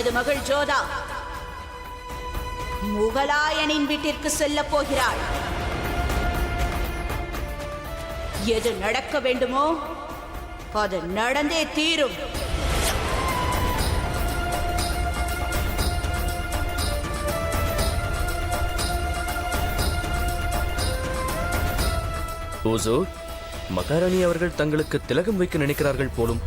தனது மகள் ஜோதா முகலாயனின் வீட்டிற்கு செல்லப் போகிறாள். எது நடக்க வேண்டுமோ அது நடந்தே தீரும். ஓசோ, மகாராணி அவர்கள் தங்களுக்கு திலகம் வைக்க நினைக்கிறார்கள் போலும்.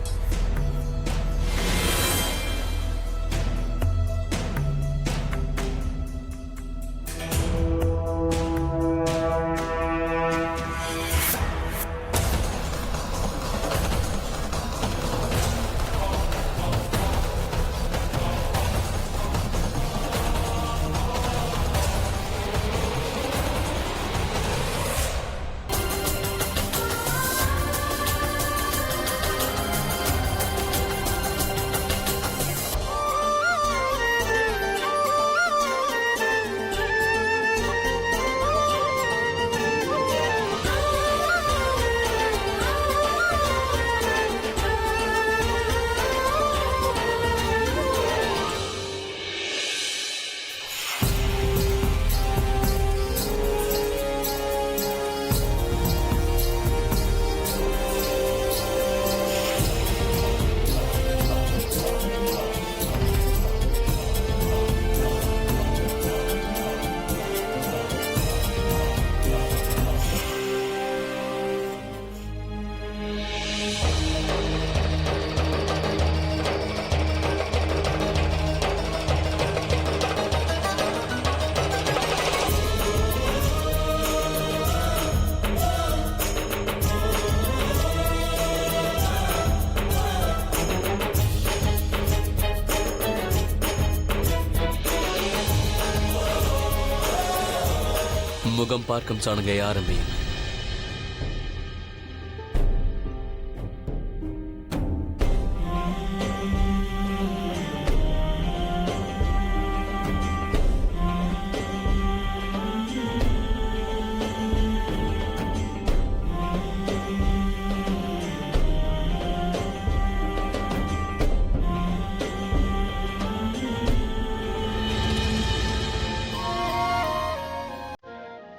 முகம் பார்க்கும் சடங்கை ஆரம்பியும்.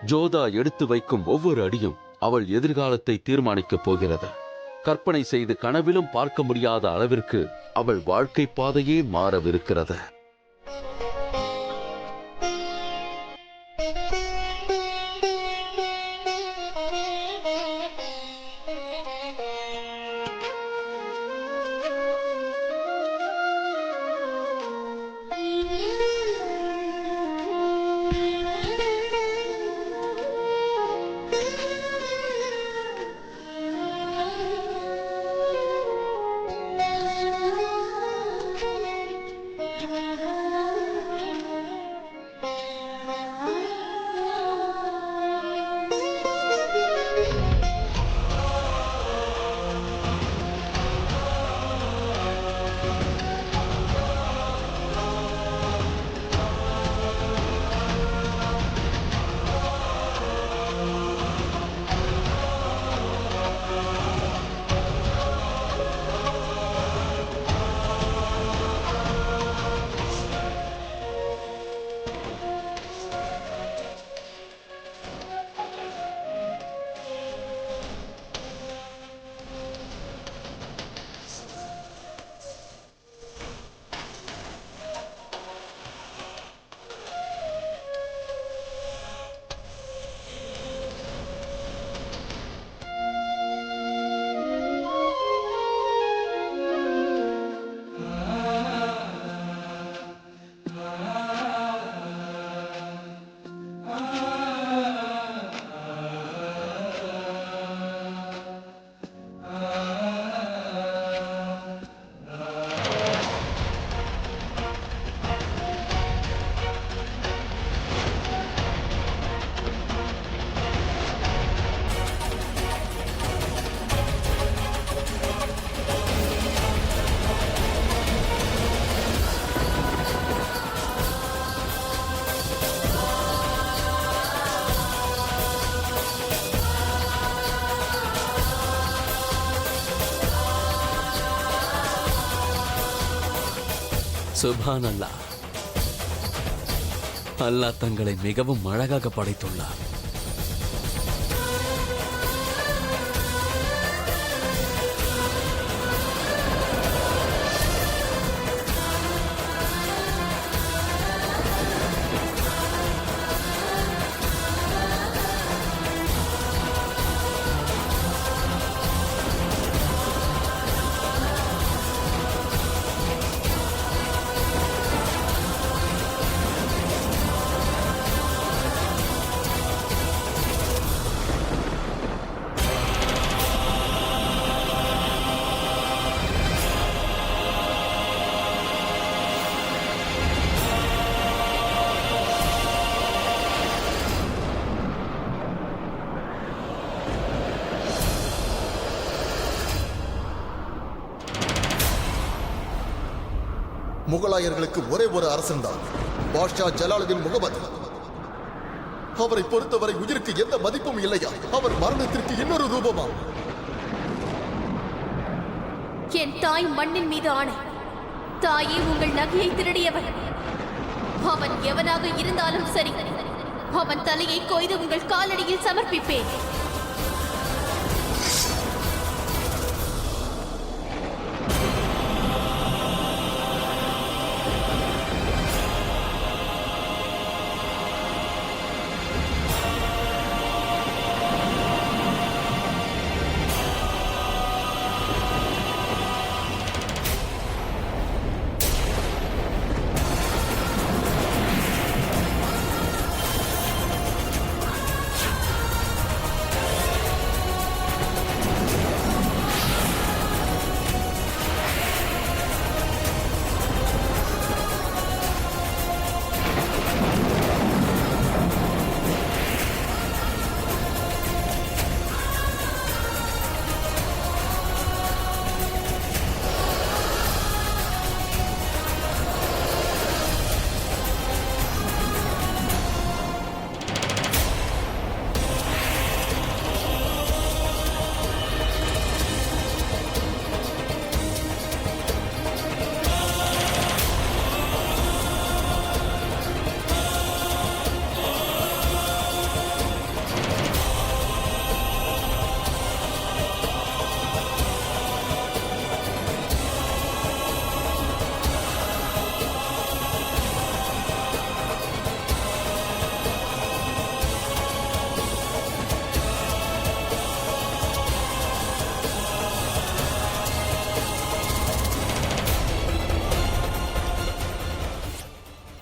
ஜோதா எடுத்து வைக்கும் ஒவ்வொரு அடியும் அவள் எதிர்காலத்தை தீர்மானிக்கப் போகிறது. கற்பனை செய்து கனவிலும் பார்க்க முடியாத அளவிற்கு அவள் வாழ்க்கை பாதையே மாறவிருக்கிறது. சுபான் அல்லாஹ். அல்லாஹ் தங்களை மிகவும் அழகாக படைத்துள்ளார். முகலாயர்களுக்கு ஒரே ஒரு அரசன் தான், பாட்ஷா ஜலாலுதீன் முகமது. அவரை பொறுத்தவரை உயிருக்கு எந்த மதிப்பும் இல்லையா? அவர் மரணத்திற்கு இன்னொரு ரூபமா? என் தாய் மண்ணின் மீது ஆணை, தாயே உங்கள் நகையை திருடியவன் அவன் எவனாக இருந்தாலும் சரி, அவன் தலையை கொய்து உங்கள் காலடியில் சமர்ப்பிப்பேன்.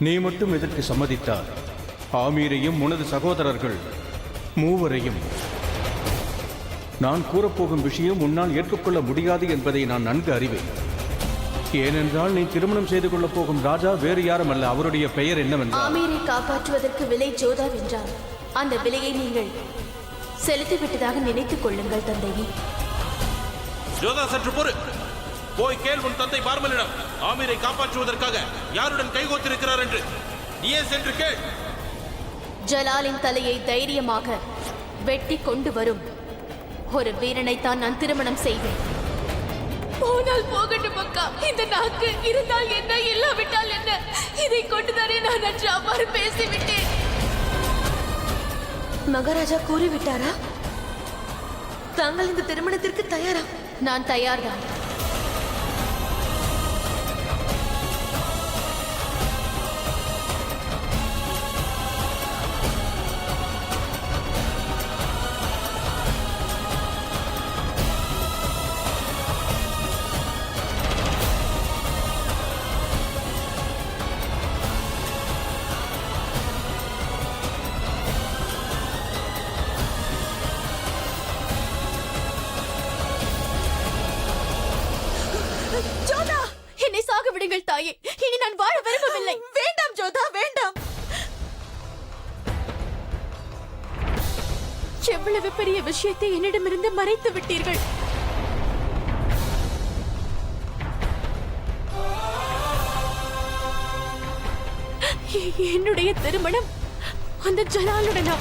நீ மட்டும் இதற்கு சம்மதித்தார் ஆமீரையும் உனது சகோதரர்கள் மூவரையும் நான் கூறப்போகும் விஷயம் உன்னால் ஏற்றுக்கொள்ள முடியாது என்பதை நான் நன்கு அறிவேன். ஏனென்றால் நீ திருமணம் செய்து கொள்ளப் போகும் ராஜா வேறு யாரும் அல்ல. அவருடைய பெயர் என்னவென்றால், ஆமீரை காப்பாற்றுவதற்கு விலை ஜோதா வென்றார். அந்த விலையை நீங்கள் செலுத்திவிட்டதாக நினைத்துக் கொள்ளுங்கள் தந்தையே. ஜோதா சற்று பொறு. போய் கேள் உன் தந்தை பார்மலிடம், ஆமீரை காப்பாற்றுவதற்காக யாருடன் கைகோத்திருக்கிறார் என்று. நீயே சென்று கேள். ஜலாலின் தலையை தைரியமாக வெட்டி கொண்டு வரும் ஒரு வீரனைத்தான் நான் திருமணம் செய்வேன். போனால் போகட்டும் அக்கா. இந்த நாக்கு இருந்தால் என்ன, இல்லாவிட்டால் என்ன? இதை கொண்டுதானே நான் அன்று அவ்வாறு பேசிவிட்டேன். மகாராஜா கூறிவிட்டாரா? தாங்கள் இந்த திருமணத்திற்கு தயாரா? நான் தயார்தான். ஜோதா, என்னை சாக விடுங்கள் தாயே. இனி நான் வாழ விரும்பவில்லை. வேண்டாம் ஜோதா, வேண்டாம். எவ்வளவு பெரிய விஷயத்தை என்னிடமிருந்து மறைத்து விட்டீர்கள். என்னுடைய திருமணம் அந்த ஜலாலுடனா?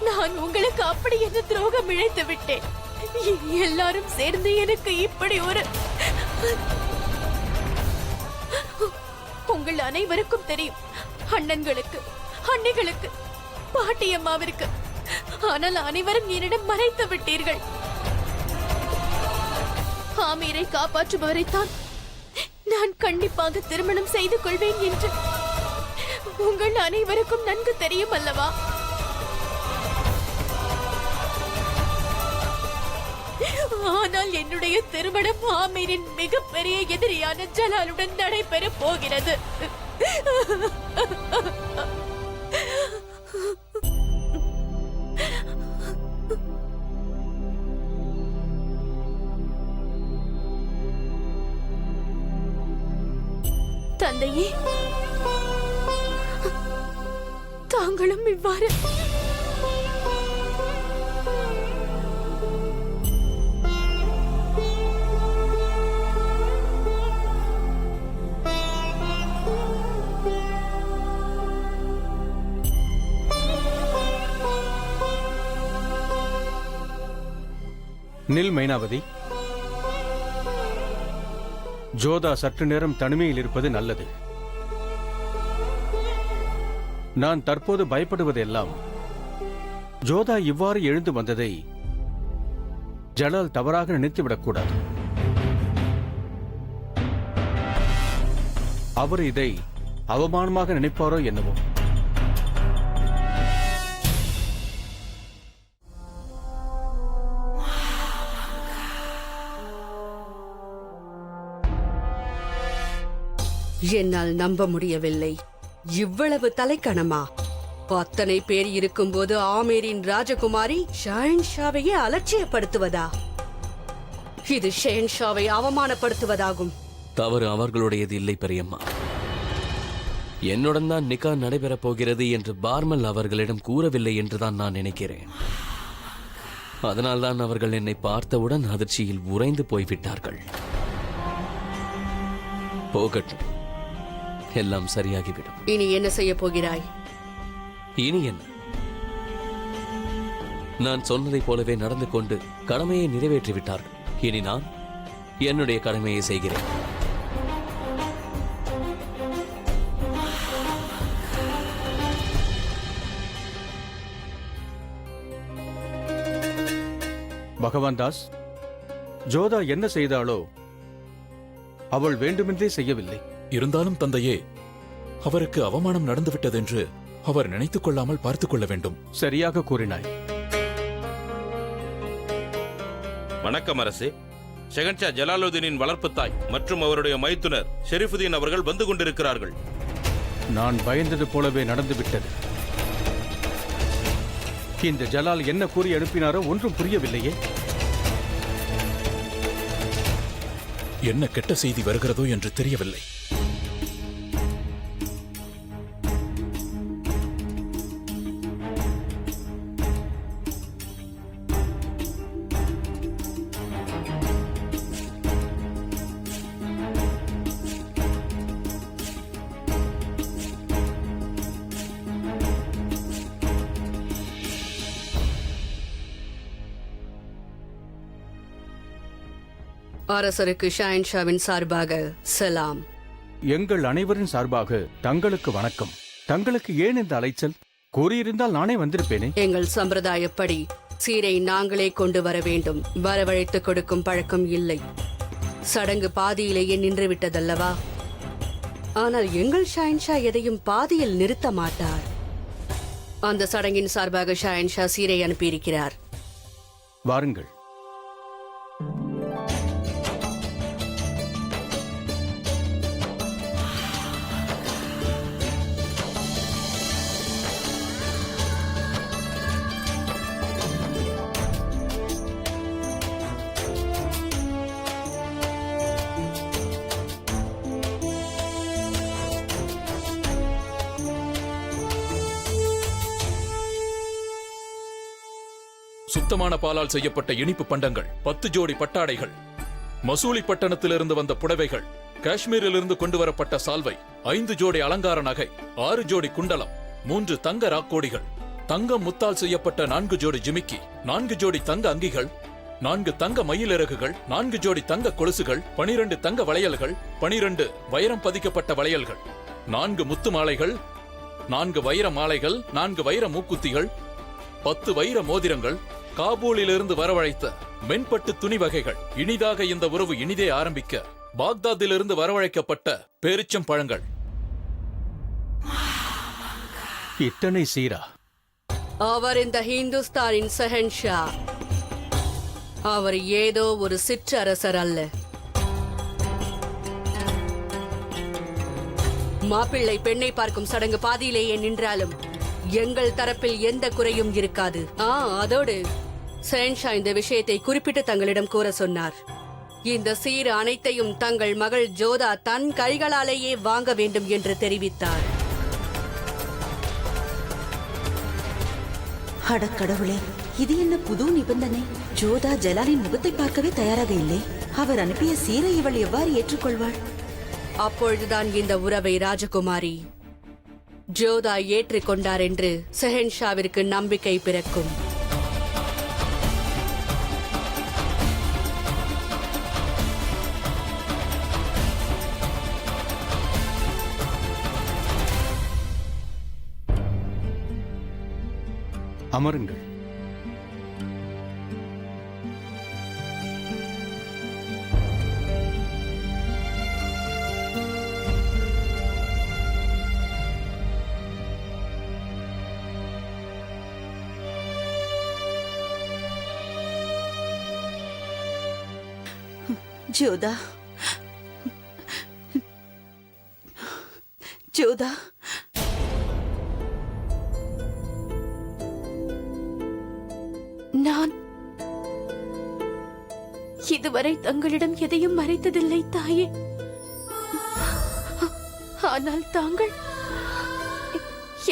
நான் உங்களுக்கு அப்படி என்ன துரோகம் இழைத்து விட்டேன்? எல்லாரும் சேர்ந்து எனக்கு இப்படி ஒரு உங்கள் அனைவருக்கும் தெரியும், அண்ணன்களுக்கு, அன்னைகளுக்கு, பாட்டியம்மாவிற்கு. ஆனால் அனைவரும் என்னிடம் மறைத்து விட்டீர்கள். ஆமீரை காப்பாற்றுபவரைத்தான் நான் கண்டிப்பாக திருமணம் செய்து கொள்வேன் என்று உங்கள் அனைவருக்கும் நன்கு தெரியும் அல்லவா? ஆனால் என்னுடைய திருமணம் ஆமீரின் மிகப்பெரிய எதிரியான ஜலாலுடன் நடைபெற போகிறது. தந்தையே, தாங்களும் இவ்வாறு நில் மைனாவதி. ஜோதா சற்று நேரம் தனிமையில் இருப்பது நல்லது. நான் தற்போது பயப்படுவதெல்லாம் ஜோதா இவ்வாறு எழுந்து வந்ததை ஜலால் தவறாக நினைத்துவிடக்கூடாது. அவர் இதை அவமானமாக நினைப்பாரோ என்னவோ. என்னால் நம்ப முடியவில்லை. இவ்வளவு தலைக்கணமா? அத்தனை பேர் இருக்கும்போது ஆமீரின் ராஜகுமாரி ஷஹன்ஷாவையே அலட்சியப்படுத்துவதா? இது ஷஹன்ஷாவை அவமானப்படுத்துவதாகும். தவறு அவர்களுடையது இல்லை பெரியம்மா. என்னுடன் தான் நிக்கா நடைபெறப் போகிறது என்று பார்மல் அவர்களிடம் கூறவில்லை என்றுதான் நான் நினைக்கிறேன். அதனால்தான் அவர்கள் என்னை பார்த்தவுடன் அதிர்ச்சியில் உறைந்து போய்விட்டார்கள். போகட்டும், எல்லாம் சரியாகிவிடும். இனி என்ன செய்ய போகிறாய்? இனி என்ன? நான் சொன்னதைப் போலவே நடந்து கொண்டு கடமையை நிறைவேற்றிவிட்டார்கள். இனி நான் என்னுடைய கடமையை செய்கிறேன். பகவான் தாஸ், ஜோதா என்ன செய்தாளோ அவள் வேண்டுமென்றே செய்யவில்லை. இருந்தாலும் தந்தையே, அவருக்கு அவமானம் நடந்துவிட்டதென்று அவர் நினைத்துக் கொள்ளாமல் பார்த்துக் கொள்ள வேண்டும். சரியாக கூறினாய். வணக்கம் அரசே. ஷெஹன்ஷா ஜலாலுதீனின் வளர்ப்பு தாய் மற்றும் அவருடைய மைத்துனர் ஷெரீஃபுதீன் அவர்கள் வந்து கொண்டிருக்கிறார்கள். நான் பயந்தது போலவே நடந்துவிட்டது. இந்த ஜலால் என்ன கூறி அனுப்பினாரோ ஒன்றும் புரியவில்லையே. என்ன கெட்ட செய்தி வருகிறதோ என்று தெரியவில்லை. அரசருக்கு ஷஹன்ஷாவின் சார்பாக சலாம். எங்கள் அனைவரின் சார்பாக தங்களுக்கு வணக்கம். தங்களுக்கு ஏன் இந்த அலைச்சல்? கூறியிருந்தால் நானே வந்திருப்பேனே. எங்கள் சம்பிரதாயப்படி சீரை நாங்களே கொண்டு வர வேண்டும். வரவழைத்து கொடுக்கும் பழக்கம் இல்லை. சடங்கு பாதியிலேயே நின்றுவிட்டதல்லவா? ஆனால் எங்கள் ஷஹன்ஷா எதையும் பாதியில் நிறுத்த மாட்டார். அந்த சடங்கின் சார்பாக ஷஹன்ஷா சீரை அனுப்பியிருக்கிறார். வாருங்கள். சுத்தமான பாலால் செய்யப்பட்ட இனிப்பு பண்டங்கள், 10 ஜோடி பட்டாடைகள், மசூலி பட்டணத்திலிருந்து வந்த புடவைகள், காஷ்மீரிலிருந்து கொண்டு வரப்பட்ட சால்வை, 5 ஜோடி அலங்கார நகை, 6 ஜோடி குண்டலம், 3 தங்க ராக்கோடிகள், தங்கம் முத்தால் செய்யப்பட்ட 4 ஜோடி ஜிமிக்கி, 4 ஜோடி தங்க அங்கிகள், 4 தங்க மயிலிறகுகள், 4 ஜோடி தங்க கொலுசுகள், 12 தங்க வளையல்கள், 12 வைரம் பதிக்கப்பட்ட வளையல்கள், 4 முத்து மாலைகள், 4 வைர மாலைகள், 4 வைர மூக்குத்திகள், 10 வைர மோதிரங்கள், காபூலிலிருந்து வரவழைத்த மென்பட்டு துணி வகைகள். இனிதாக இந்த உறவு இனிதே ஆரம்பிக்க பாக்தாதிலிருந்து வரவழைக்கப்பட்ட பேரிச்சம் பழங்கள். இத்தனை சீரா? அவர் இந்த ஹிந்துஸ்தானின் ஷஹன்ஷா. அவர் ஏதோ ஒரு சிற்றரசர் அல்ல. மாப்பிள்ளை பெண்ணை பார்க்கும் சடங்கு பாதியிலேயே நின்றாலும் எங்கள் தரப்பில் எந்த குறையும் இருக்காது. அதோடு ஷஹன்ஷா இந்த விஷயத்தை குறிப்பிட்டு தங்களிடம் கூற சொன்னார். இந்த சீர் அனைத்தையும் தங்கள் மகள் ஜோதா தன் கைகளாலேயே வாங்க வேண்டும் என்று தெரிவித்தார். அடக்கடவுளே, இது என்ன புது நிபந்தனை? ஜோதா ஜலாலின் முகத்தை பார்க்கவே தயாராக இல்லை. அவர் அனுப்பிய சீரை இவள் எவ்வாறு ஏற்றுக்கொள்வாள்? அப்பொழுதுதான் இந்த உறவை ராஜகுமாரி ஜோதா ஏற்றுக்கொண்டார் என்று ஷஹன்ஷாவிற்கு நம்பிக்கை பிறக்கும். அமருங்கள். ஜோதா, ஜோதா, நான் இதுவரை தங்களிடம் எதையும் மறைத்ததில்லை தாயே. ஆனால் தாங்கள்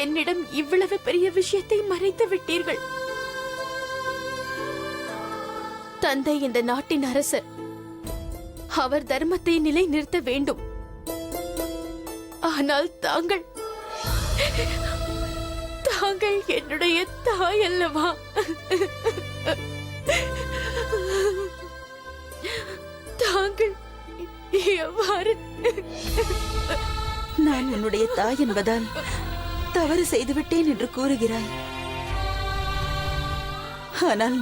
என்னிடம் இவ்வளவு பெரிய விஷயத்தை மறைத்து விட்டீர்கள். தந்தை இந்த நாட்டின் அரசர். அவர் தர்மத்தை நிலைநிறுத்த வேண்டும். ஆனால் தாங்கள் தாங்கள் என்னுடைய தாய் அல்லவா? தாங்கள் எவ்வாறு? நான் உன்னுடைய தாய் என்பதால் தவறு செய்துவிட்டேன் என்று கூறுகிறாய். ஆனால்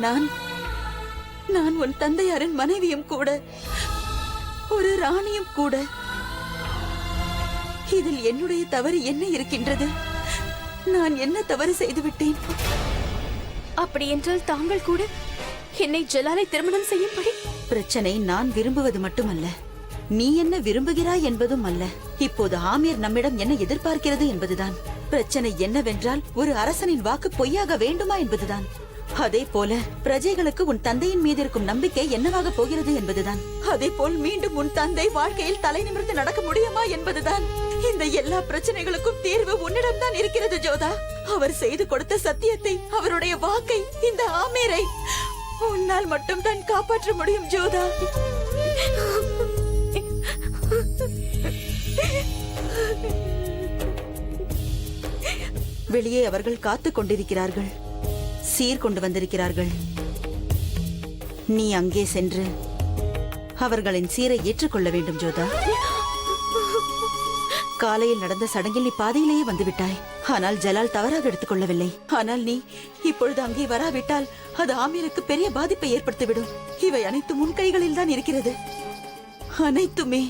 நான் உன் தந்தையாரின் மனைவியும் கூட, ஒரு ராணியும் கூட. இதில் என்னுடைய தவறு என்ன இருக்கின்றது? நான் என்ன தவறு செய்துவிட்டேன்? அப்படி என்றால் தாங்கள் கூட என்னை ஜலாலை திருமணம் செய்யும்படி? பிரச்சனை நான் விரும்புவது மட்டுமல்ல, நீ என்ன விரும்புகிறாய் என்பதும் அல்ல. இப்போது ஆமீர் நம்மிடம் என்ன எதிர்பார்க்கிறது என்பதுதான் பிரச்சனை. என்னவென்றால் ஒரு அரசனின் வாக்கு பொய்யாக வேண்டுமா என்பதுதான். அதே போல பிரஜைகளுக்கு உன் தந்தையின் மீது இருக்கும் நம்பிக்கை என்னவாக போகிறது என்பதுதான். அதே போல் மீண்டும் உன் தந்தை வாழ்க்கையில் தலை நிமிர்ந்து நடக்க முடியுமா என்பதுதான். இந்த எல்லா பிரச்சனைகளுக்கும் தீர்வு உன்னிடம் தான் இருக்கிறது ஜோதா. அவர் செய்து கொடுத்த சத்தியத்தை, அவருடைய வாக்கை, இந்த ஆமீரை உன்னால் மட்டும் தான் காப்பாற்ற முடியும் ஜோதா. வெளியே அவர்கள் காத்துக் கொண்டிருக்கிறார்கள். சீர் கொண்டு வந்திருக்கிறார்கள். நீ அங்கே சென்று அவர்களின் சீரை ஏற்றுக்கொள்ள வேண்டும் ஜோதா. காலையில் நடந்த சடங்கில் நீ பாதையிலேயே வந்துவிட்டாய். ஆனால் ஜலால் தவறாக எடுத்துக்கொள்ளவில்லை. ஆனால் நீ இப்பொழுது அங்கே வராவிட்டால் அது ஆமீருக்கு பெரிய பாதிப்பை ஏற்படுத்திவிடும். இவை அனைத்தும் உன் கைகளில் தான் இருக்கிறது. அனைத்துமே